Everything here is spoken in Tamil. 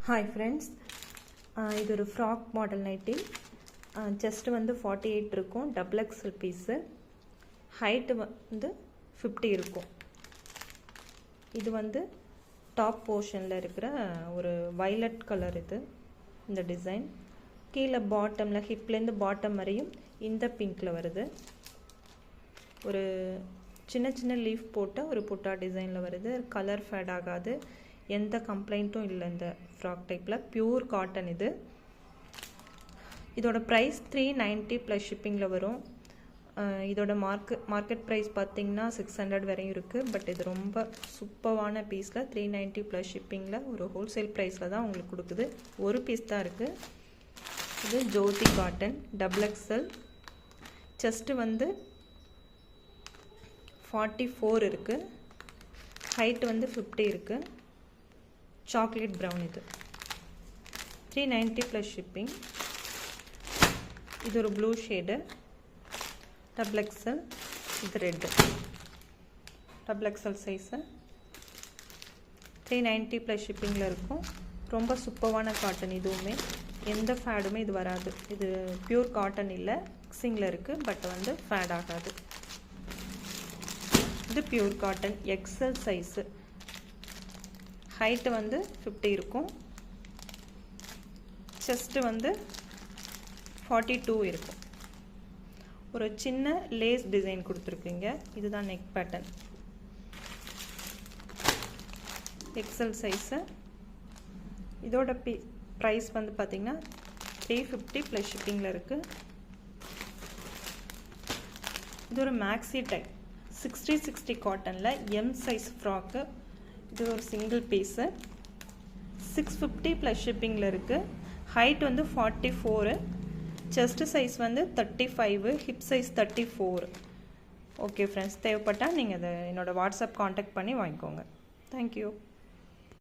Hi friends, இது ஒரு ஃப்ராக் மாடல் நைட்டி. செஸ்ட் வந்து 48 இருக்கும், டபுள் எக்ஸல் பீஸு. ஹைட்டு வந்து 50 இருக்கும். இது வந்து டாப் போர்ஷனில் இருக்கிற ஒரு வைலட் கலர். இது இந்த டிசைன் கீழே பாட்டமில் ஹிப்லேருந்து பாட்டம் வரையும் இந்த பிங்க்கில் வருது. ஒரு சின்ன சின்ன லீஃப் போட்ட ஒரு புட்டா டிசைனில் வருது. கலர் ஃபேட் ஆகாது, எந்த கம்ப்ளைண்ட்டும் இல்லை. இந்த ஃப்ராக் டைப்பில் பியூர் காட்டன். இதோட ப்ரைஸ் 390 ப்ளஸ் ஷிப்பிங்கில் வரும். இதோட மார்க்கெட் ப்ரைஸ் பார்த்திங்கன்னா 600 வரையும் இருக்குது. பட் இது ரொம்ப சூப்பரான பீஸில் 390 ப்ளஸ் ஷிப்பிங்கில் ஒரு ஹோல்சேல் ப்ரைஸில் தான் உங்களுக்கு கொடுக்குது. ஒரு பீஸ் தான் இருக்குது. இது Jothi cotton double XL. Chest வந்து 44 இருக்குது, ஹைட்டு வந்து 50 இருக்குது. Chocolate brown. இது 390 ப்ளஸ் ஷிப்பிங். இது ஒரு ப்ளூ ஷேடு டபுள் எக்ஸல். இது red double XL size. 390 plus ஷிப்பிங்கில் இருக்கும். ரொம்ப சூப்பரான காட்டன். இதுவுமே எந்த ஃபேடுமே இது வராது. இது பியூர் காட்டன் இல்லை, மிக்சிங்கில் இருக்குது. பட் வந்து ஃபேட் ஆகாது. இது pure cotton XL size. Height வந்து 50 இருக்கும். செஸ்ட்டு வந்து 42 இருக்கும். ஒரு சின்ன லேஸ் டிசைன் கொடுத்துருக்கீங்க. இதுதான் நெக் பேட்டர்ன். XL size. இதோட ப்ரைஸ் வந்து பார்த்திங்கன்னா 350 ப்ளஸ் ஷிப்பிங்கில் இருக்குது. இது ஒரு மேக்ஸி டைப் 60 காட்டனில் எம் சைஸ் ஃப்ராக்கு. இது ஒரு சிங்கிள் பீஸு. 650 ப்ளஸ் ஷிப்பிங்கில் இருக்குது. ஹைட் வந்து 44, செஸ்ட் சைஸ் வந்து 35, ஹிப் சைஸ் 34. ஓகே ஃப்ரெண்ட்ஸ், தேவைப்பட்டால் நீங்கள் அதை என்னோடய வாட்ஸ்அப் காண்டாக்ட் பண்ணி வாங்கிக்கோங்க. தேங்க்யூ.